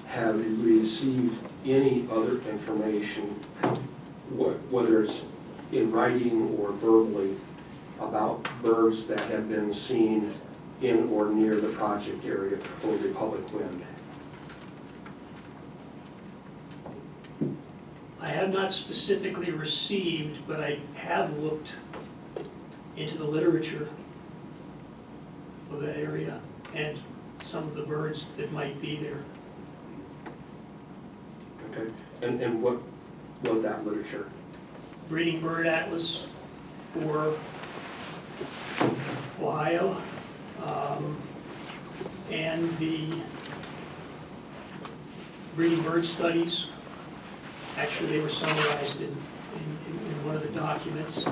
have you received any other information, whether it's in writing or verbally, about birds that have been seen in or near the project area for Republic Wind? I have not specifically received, but I have looked into the literature of that area and some of the birds that might be there. Okay, and what was that literature? Breeding bird atlas for Ohio, and the breeding bird studies. Actually, they were summarized in one of the documents.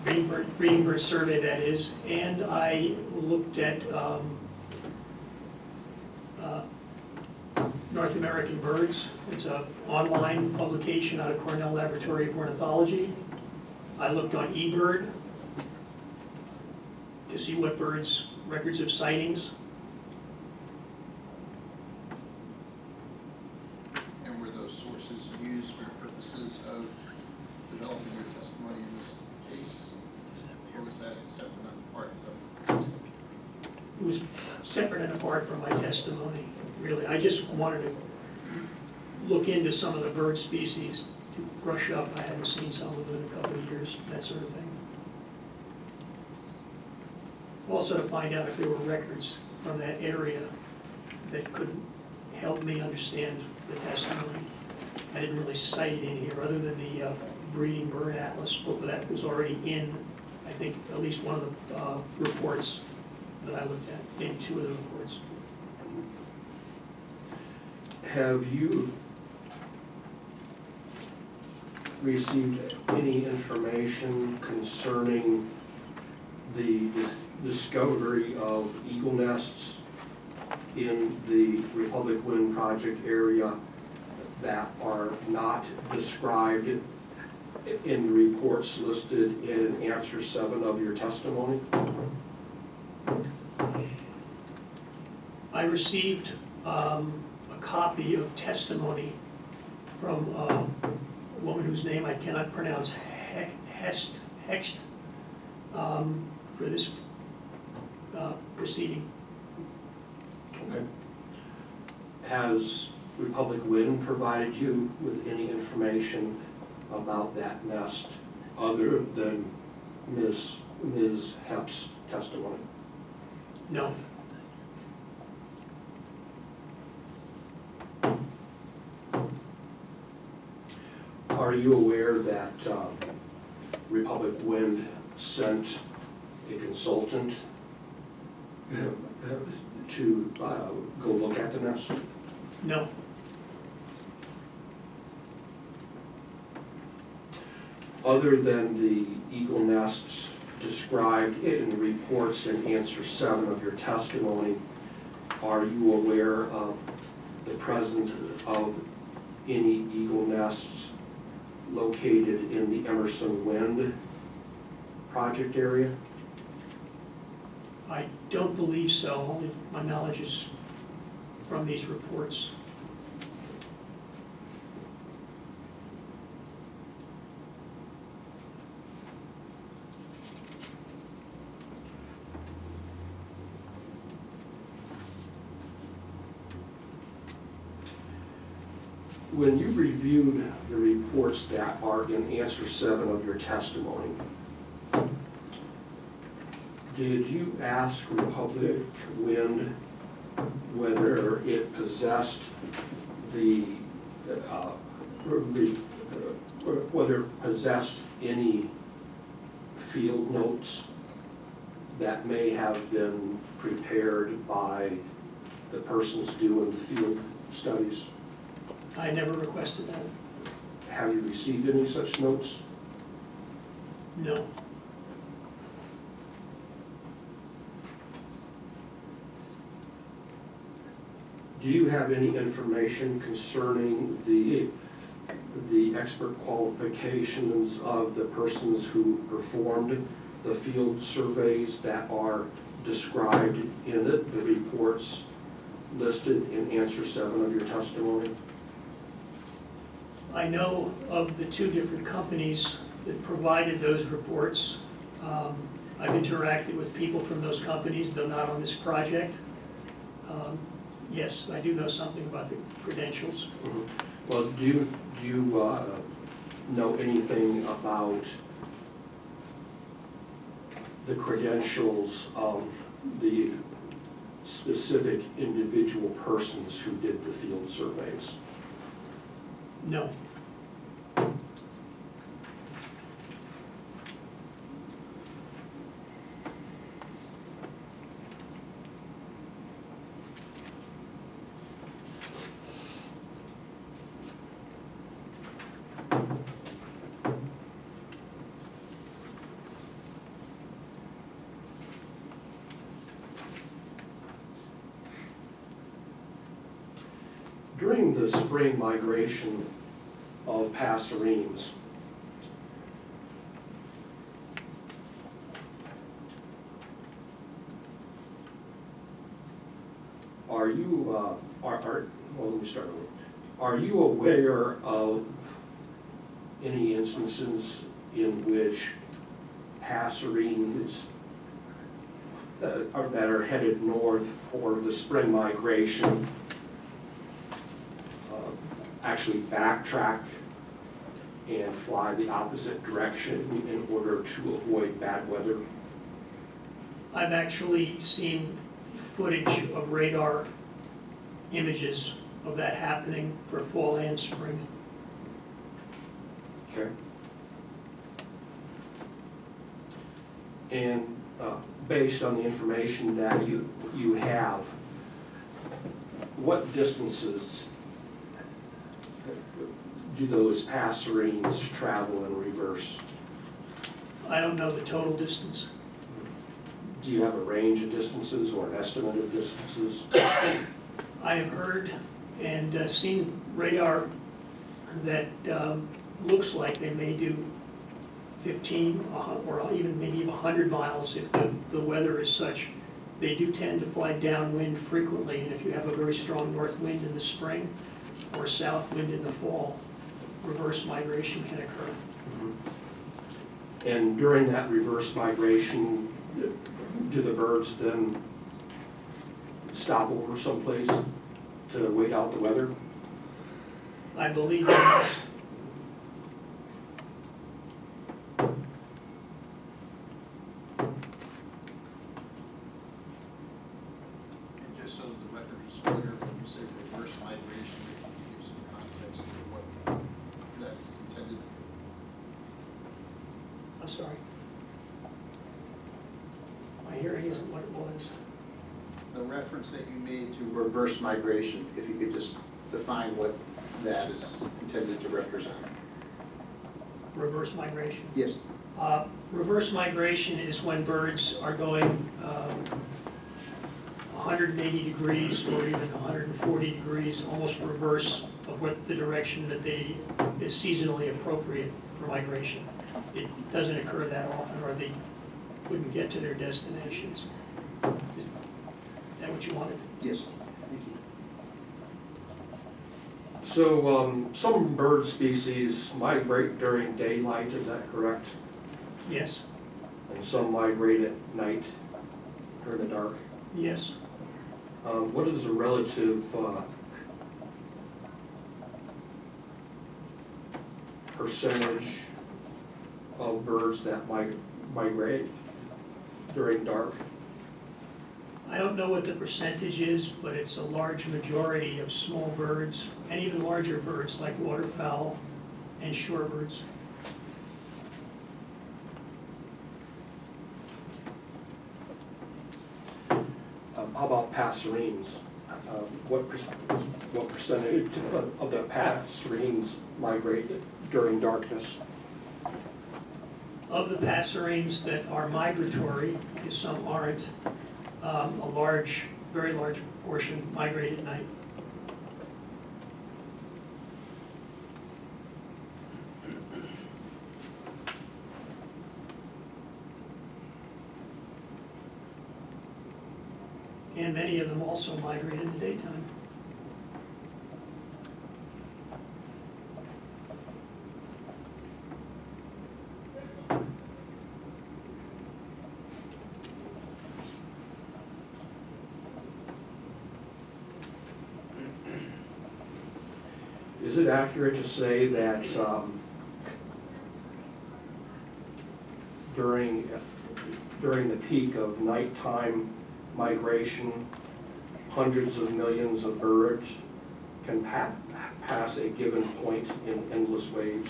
Breeding bird survey, that is. And I looked at North American Birds. It's an online publication out of Cornell Laboratory of Ornithology. I looked on eBird to see what birds, records of sightings. And were those sources used for purposes of developing your testimony in this case? Or was that separate and apart from? It was separate and apart from my testimony, really. I just wanted to look into some of the bird species to brush up. I hadn't seen some of them in a couple of years, that sort of thing. Also to find out if there were records from that area that could help me understand the testimony. I didn't really cite it in here, other than the breeding bird atlas book that was already in, I think, at least one of the reports that I looked at, maybe two of the reports. Have you received any information concerning the discovery of eagle nests in the Republic Wind Project area that are not described in the reports listed in answer 7 of your testimony? I received a copy of testimony from a woman whose name I cannot pronounce, Hext, for this proceeding. Okay. Has Republic Wind provided you with any information about that nest other than Ms. Hepp's testimony? No. Are you aware that Republic Wind sent a consultant to go look at the nest? No. Other than the eagle nests described in the reports in answer 7 of your testimony, are you aware of the presence of any eagle nests located in the Emerson Wind project area? I don't believe so. Only my knowledge is from these reports. When you reviewed the reports that are in answer 7 of your testimony, did you ask Republic Wind whether it possessed whether it possessed any field notes that may have been prepared by the persons doing the field studies? I never requested that. Have you received any such notes? No. Do you have any information concerning the expert qualifications of the persons who performed the field surveys that are described in the reports listed in answer 7 of your testimony? I know of the 2 different companies that provided those reports. I've interacted with people from those companies, though not on this project. Yes, I do know something about the credentials. Mhm. Well, do you know anything about the credentials of the specific individual persons who did the field surveys? No. During the spring migration of passerines, are you, well, let me start over. Are you aware of any instances in which passerines that are headed north for the spring migration actually backtrack and fly the opposite direction in order to avoid bad weather? I've actually seen footage of radar images of that happening for fall and spring. Okay. And based on the information that you have, what distances do those passerines travel in reverse? I don't know the total distance. Do you have a range of distances or an estimate of distances? I have heard and seen radar that looks like they may do 15 or even maybe 100 miles if the weather is such. They do tend to fly downwind frequently, and if you have a very strong north wind in the spring or south wind in the fall, reverse migration can occur. And during that reverse migration, do the birds then stop over someplace to wait out the weather? I believe yes. And just so the record is clear, when you say reverse migration, if you give some context to what that is intended. I'm sorry. My hearing isn't what it was. The reference that you made to reverse migration, if you could just define what that is intended to represent. Reverse migration. Yes. Reverse migration is when birds are going 180 degrees or even 140 degrees, almost reverse of what the direction that they is seasonally appropriate for migration. It doesn't occur that often, or they wouldn't get to their destinations. Is that what you wanted? Yes. Thank you. So some bird species migrate during daylight, is that correct? Yes. And some migrate at night, during the dark. Yes. What is the relative percentage of birds that migrate during dark? I don't know what the percentage is, but it's a large majority of small birds and even larger birds like waterfowl and shorebirds. How about passerines? What percentage of the passerines migrate during darkness? Of the passerines that are migratory, because some aren't, a large, very large portion migrate at night. And many of them also migrate in the daytime. Is it accurate to say that during the peak of nighttime migration, hundreds of millions of birds can pass a given point in endless waves?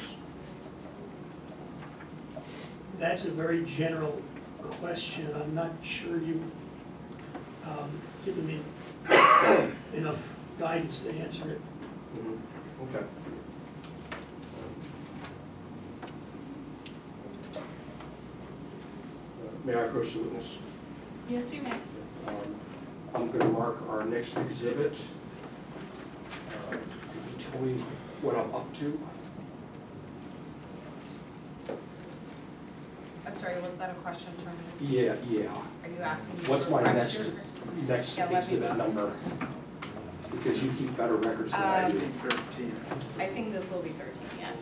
That's a very general question. I'm not sure you've given me enough guidance to answer it. Okay. May I approach the witness? Yes, you may. I'm going to mark our next exhibit. Can you tell me what I'm up to? I'm sorry, was that a question for me? Yeah. Are you asking me to What's my refresh next your- Yeah, let me exhibit look. number? Because you keep better records than I do. 13. I think this will be 13, yes.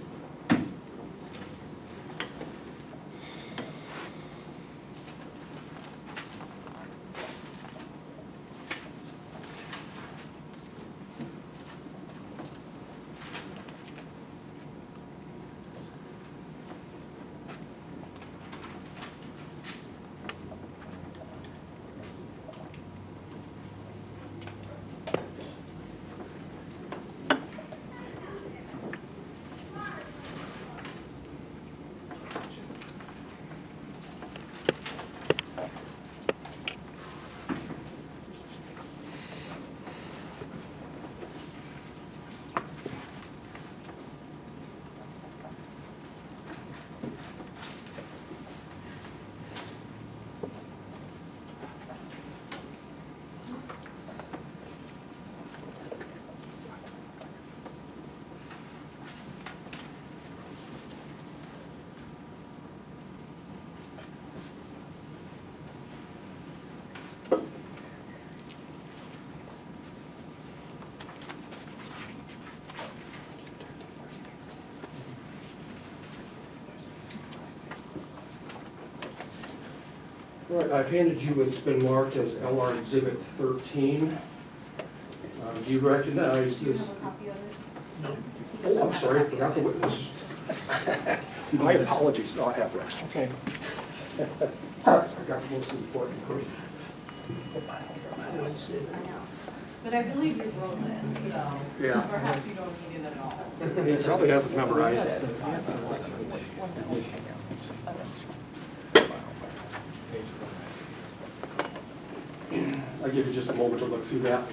All right, I've handed you what's been marked as LR Exhibit 13. Do you recognize Do you this? have a copy of it? No. Oh, I'm sorry, I forgot the witness. My apologies, no, I have that. Okay. I forgot the most important person. I would say that. I know. But I believe you wrote this, so Yeah. perhaps you don't need it at all. He probably has it memorized. I'll give you just a moment to look through that.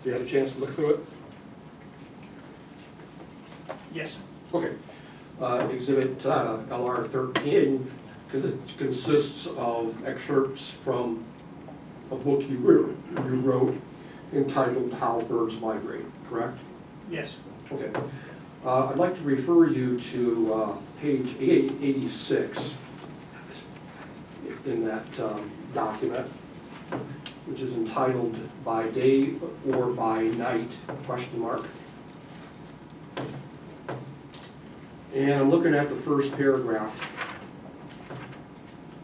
You had a chance to look through it? Yes. Okay. Exhibit LR 13 consists of excerpts from a book you wrote entitled How Birds Migrate, correct? Yes. Okay. I'd like to refer you to page 86 in that document, which is entitled By Day or By Night, question mark. And I'm looking at the first paragraph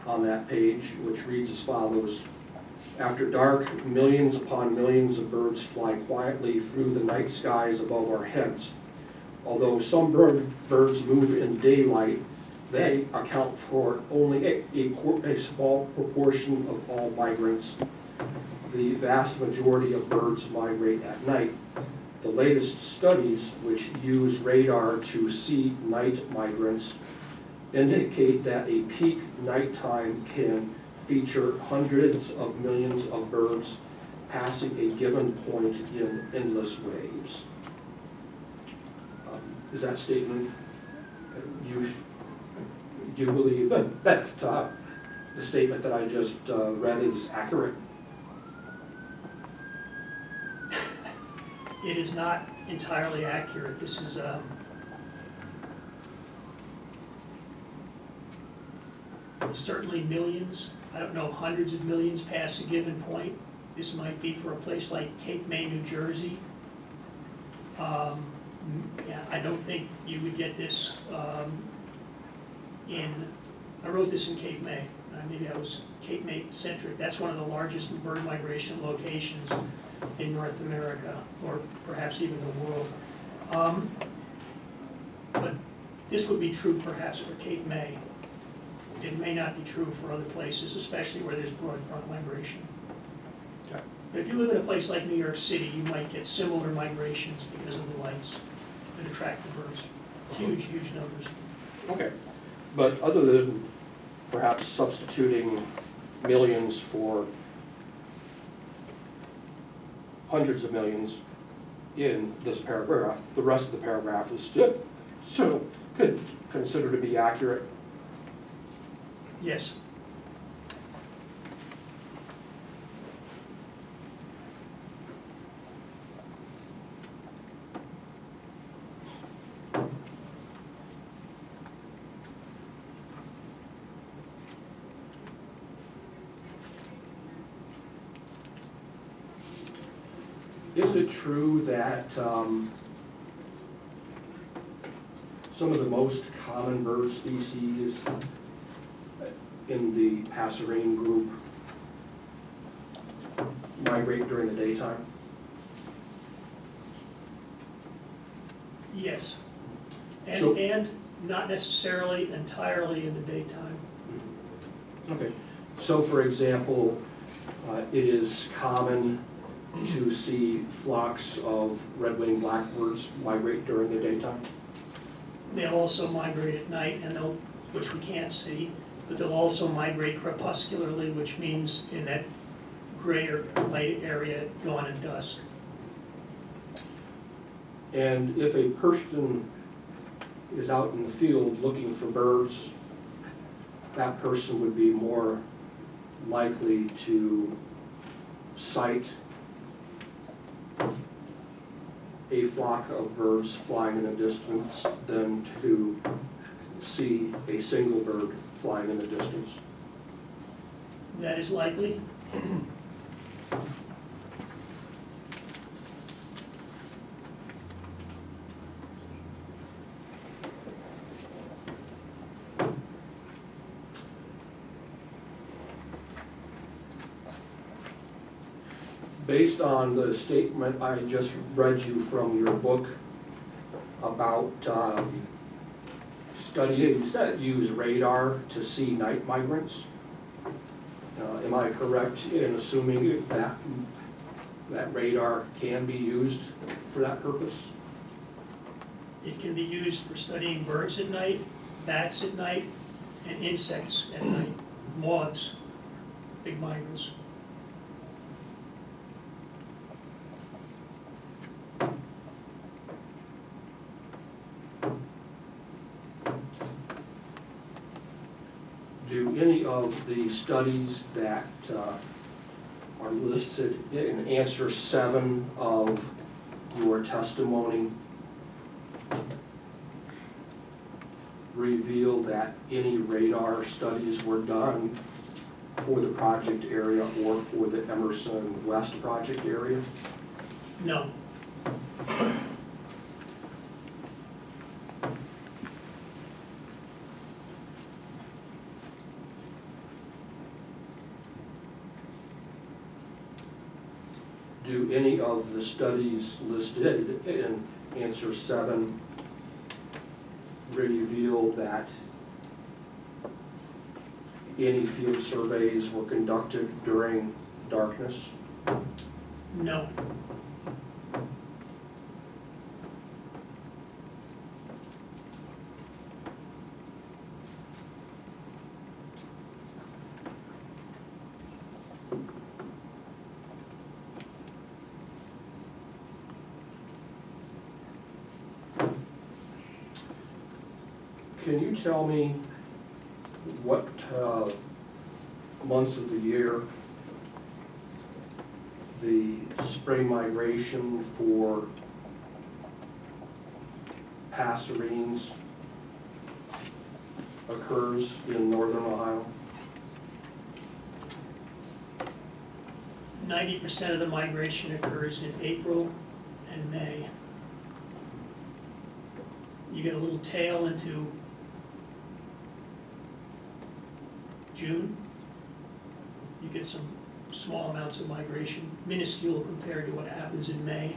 on that page, which reads as follows. After dark, millions upon millions of birds fly quietly through the night skies above our heads. Although some birds move in daylight, they account for only a small proportion of all migrants. The vast majority of birds migrate at night. The latest studies, which use radar to see night migrants, indicate that a peak nighttime can feature hundreds of millions of birds passing a given point in endless waves. Is that statement, do you believe that the statement that I just read is accurate? It is not entirely accurate. This is, certainly millions, I don't know, hundreds of millions pass a given point. This might be for a place like Cape May, New Jersey. Yeah, I don't think you would get this I wrote this in Cape May. Maybe I was Cape May centric. That's one of the largest bird migration locations in North America, or perhaps even the world. But this would be true perhaps for Cape May. It may not be true for other places, especially where there's broad front migration. Okay. But if you live in a place like New York City, you might get similar migrations because of the lights that attract the birds. Huge, huge numbers. Okay. But other than perhaps substituting millions for hundreds of millions in this paragraph, the rest of the paragraph is still considered to be accurate. Yes. Is it true that some of the most common bird species in the passerine group migrate during the daytime? Yes. So- And not necessarily entirely in the daytime. Okay. So for example, it is common to see flocks of red-winged blackbirds migrate during the daytime? They'll also migrate at night, and which we can't see, but they'll also migrate crepuscularly, which means in that gray or light area at dawn and dusk. And if a person is out in the field looking for birds, that person would be more likely to sight a flock of birds flying in the distance than to see a single bird flying in the distance. That is likely. Based on the statement I just read you from your book about studies that use radar to see night migrants, am I correct in assuming that radar can be used for that purpose? It can be used for studying birds at night, bats at night, and insects at night, moths, big migrants. Do any of the studies that are listed in answer 7 of your testimony reveal that any radar studies were done for the project area or for the Emerson West project area? No. Do any of the studies listed in answer 7 reveal that any field surveys were conducted during darkness? No. Can you tell me what months of the year the spring migration for passerines occurs in northern Ohio? 90% of the migration occurs in April and May. You get a little tail into June. You get some small amounts of migration, minuscule compared to what happens in May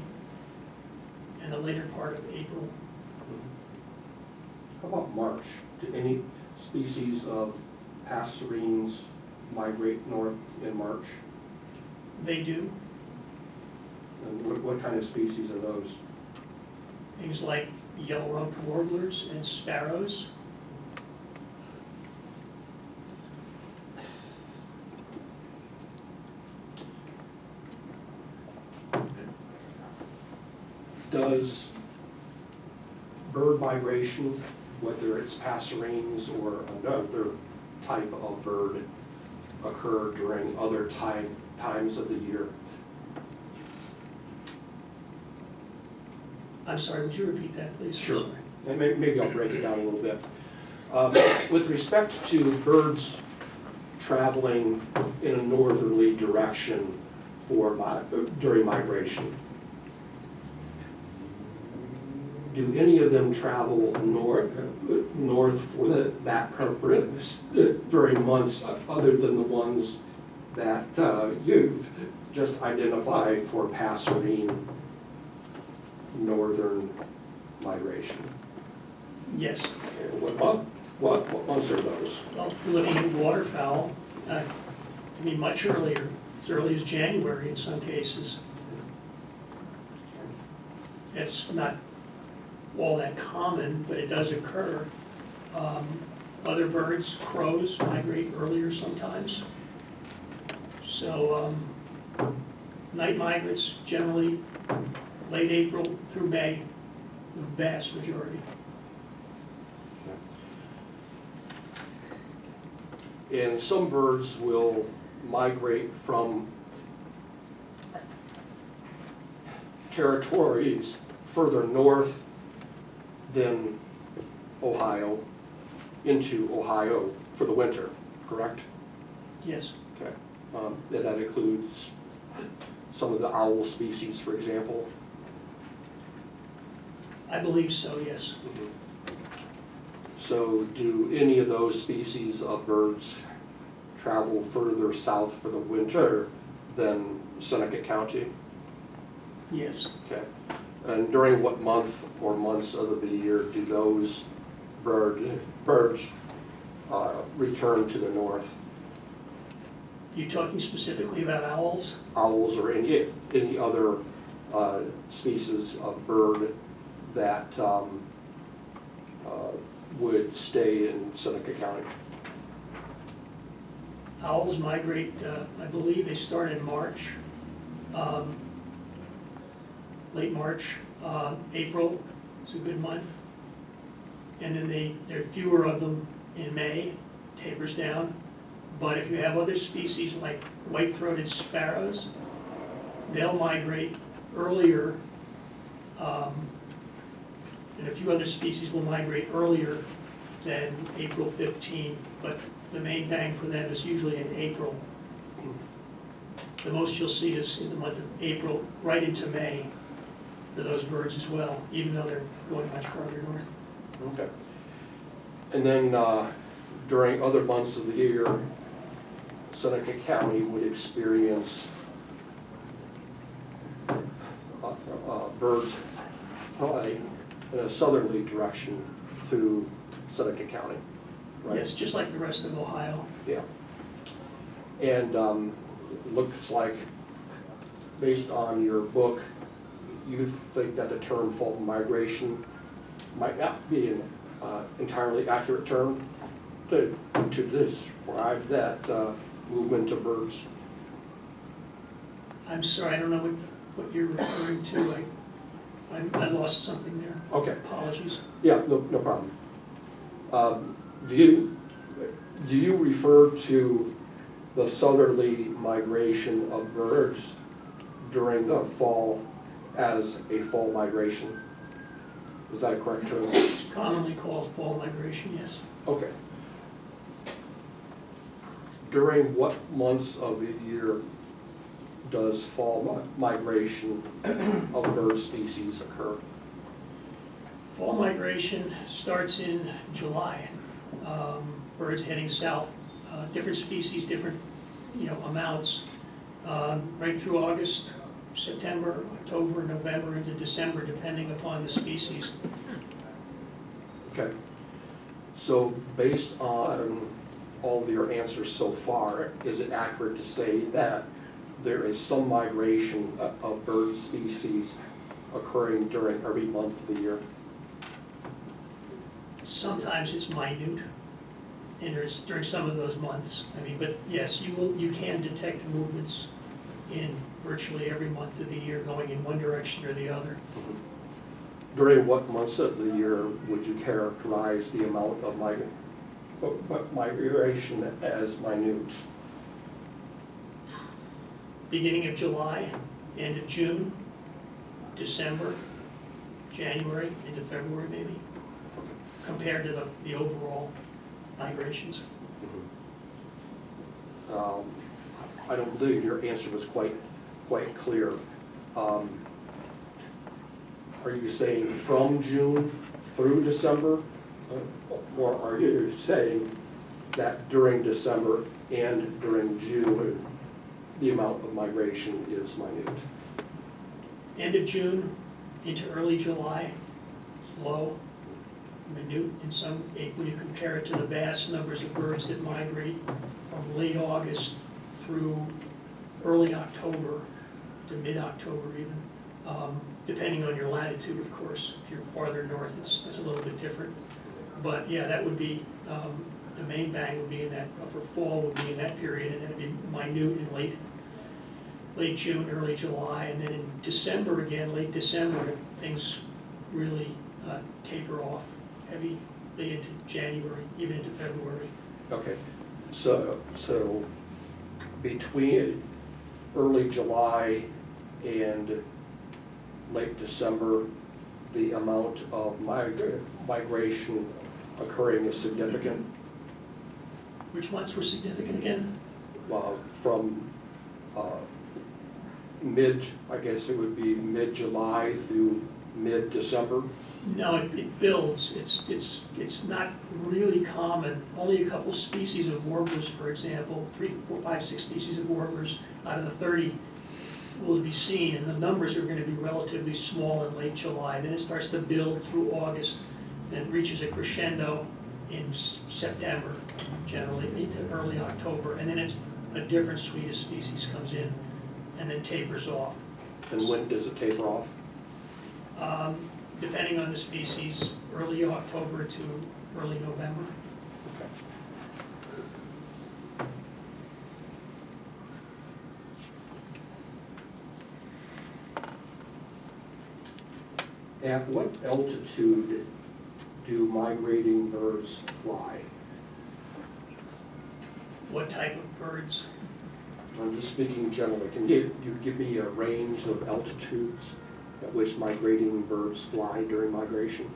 and the later part of April. How about March? Do any species of passerines migrate north in March? They do And what kind of species are those? things like yellow-rumped warblers and sparrows. Does bird migration, whether it's passerines or another type of bird, occur during other times of the year? I'm sorry, would you repeat that, please? I'm Sure. sorry. And maybe I'll break it down a little bit. With respect to birds traveling in a northerly direction during migration, do any of them travel north for that purpose during months other than the ones that you've just identified for passerine northern migration? Yes. Okay, what months are those? Well, looking at waterfowl, can be much earlier, as early as January in some cases. It's not all that common, but it does occur. Other birds, crows, migrate earlier sometimes. So night migrants generally late April through May, the vast majority. And some birds will migrate from territories further north than Ohio into Ohio for the winter, correct? Yes, Okay. And that includes some of the owl species, for example? I believe so, yes. So do any of those species of birds travel further south for the winter than Seneca County? Yes. Okay. And during what month or months of the year do those birds return to the north? You talking specifically about owls? Owls or any other species of bird that would stay in Seneca County? Owls migrate, I believe they start in March, late March, April is a good month. And then there are fewer of them in May, tapers down. But if you have other species like white-throated sparrows, they'll migrate earlier, and a few other species will migrate earlier than April 15, but the main bang for them is usually in April. The most you'll see is in the month of April, right into May, for those birds as well, even though they're going much farther north. Okay. And then during other months of the year, Seneca County would experience birds flying in a southerly direction through Seneca County, right? Yes, just like the rest of Ohio. Yeah. And it looks like, based on your book, you think that the term fall migration might not be an entirely accurate term to describe that movement of birds. I'm sorry, I don't know what you're referring to. I lost something there. Okay. Apologies. Yeah, no problem. Do you refer to the southerly migration of birds during the fall as a fall migration? Is that a correct term? It's commonly called fall migration, yes. Okay. During what months of the year does fall migration of bird species occur? Fall migration starts in July. Birds heading south, different species, different amounts, right through August, September, October, November, into December, depending upon the species. Okay. So based on all of your answers so far, is it accurate to say that there is some migration of bird species occurring during every month of the year? Sometimes it's minute, and there's during some of those months. But yes, you can detect movements in virtually every month of the year going in one direction or the other. During what months of the year would you characterize the amount of migration as minute? Beginning of July, end of June, December, January, into February maybe, compared to the overall migrations. I don't believe your answer was quite clear. Are you saying from June through December? Or are you saying that during December and during June, the amount of migration is minute? End of June into early July, it's low, minute in some, when you compare it to the vast numbers of birds that migrate from late August through early October to mid-October even, depending on your latitude, of course. If you're farther north, it's a little bit different. But yeah, that would be, the main bang would be in that, for fall would be in that period, and then it'd be minute in late June, early July, and then in December again, late December, things really taper off heavily into January, even into February. Okay, so between early July and late December, the amount of migration occurring is significant. Which months were significant again? From I guess it would be mid-July through mid-December. No, it builds. It's not really common. Only a couple species of warblers, for example, 3, 4, 5, 6 species of warblers out of the 30 will be seen, and the numbers are going to be relatively small in late July. Then it starts to build through August and reaches a crescendo in September, generally into early October, and then it's a different suite of species comes in and then tapers off. And when does it taper off? Depending on the species, early October to early November. Okay. At what altitude do migrating birds fly? What type of birds? I'm just speaking generally. Can you give me a range of altitudes at which migrating birds fly during migration?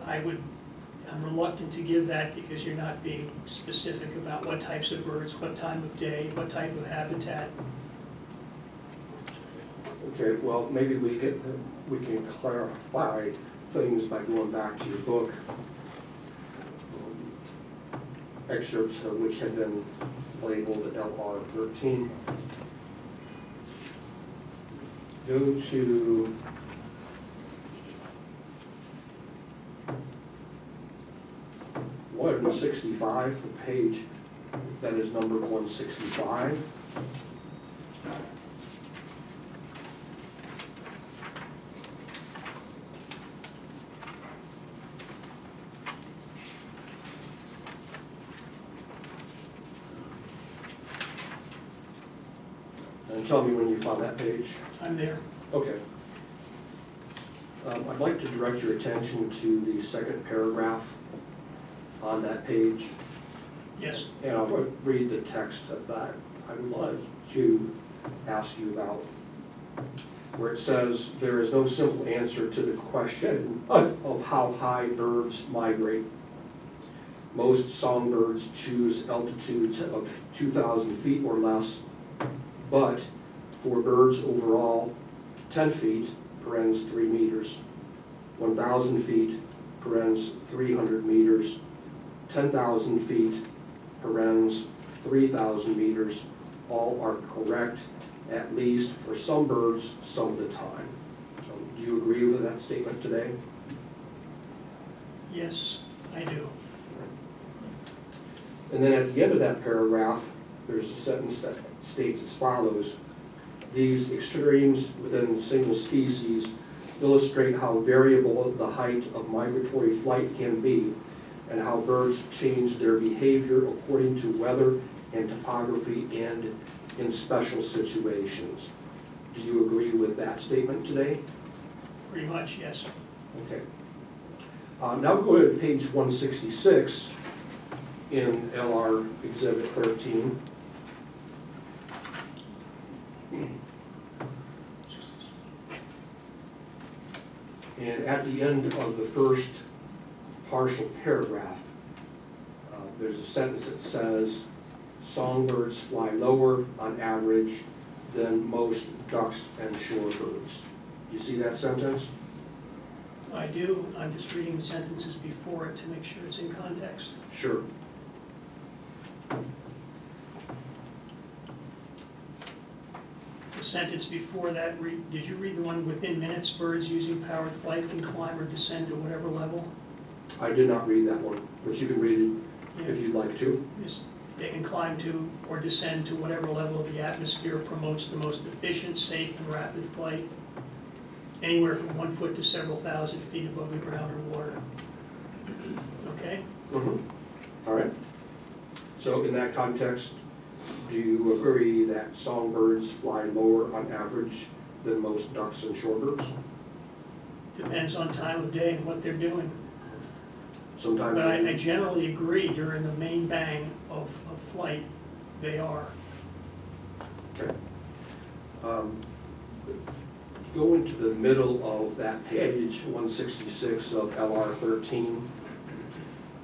I'm reluctant to give that because you're not being specific about what types of birds, what time of day, what type of habitat. Okay, well, maybe we can clarify things by going back to your book. Excerpts which have been labeled LR 13. Go to 165, the page that is numbered 165. And tell me when you found that page. I'm there. Okay. I'd like to direct your attention to the second paragraph on that page. Yes. And I'll read the text of that. I would like to ask you about where it says, there is no simple answer to the question of how high birds migrate. Most songbirds choose altitudes of 2,000 feet or less, but for birds overall, 10 feet, parens 3 meters, 1,000 feet, parens 300 meters, 10,000 feet, parens 3,000 meters, all are correct, at least for some birds, some of the time. So do you agree with that statement today? Yes, I do. And then at the end of that paragraph, there's a sentence that states as follows: these extremes within single species illustrate how variable the height of migratory flight can be and how birds change their behavior according to weather and topography and in special situations. Do you agree with that statement today? Pretty much, yes. Okay. Now we'll go to page 166 in LR Exhibit 13. And at the end of the first partial paragraph, there's a sentence that says, songbirds fly lower on average than most ducks and shorebirds. Do you see that sentence? I do. I'm just reading the sentences before it to make sure it's in context. Sure. The sentence before that, did you read the one within minutes, birds using powered flight can climb or descend to whatever level? I did not read that one, but you can read it if you'd like to. They can climb to or descend to whatever level of the atmosphere promotes the most efficient, safe, and rapid flight, anywhere from 1 foot to several thousand feet above the ground or water. Okay? All right. So in that context, do you agree that songbirds fly lower on average than most ducks and shorebirds? Depends on time of day and what they're doing. Sometimes. But I generally agree during the main bang of flight, they are. Okay. Go into the middle of that page, 166 of LR 13,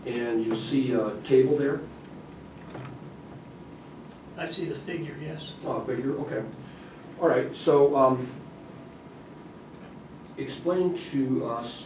and you see a table there. I see the figure, yes. Oh, figure, okay. All right, so explain to us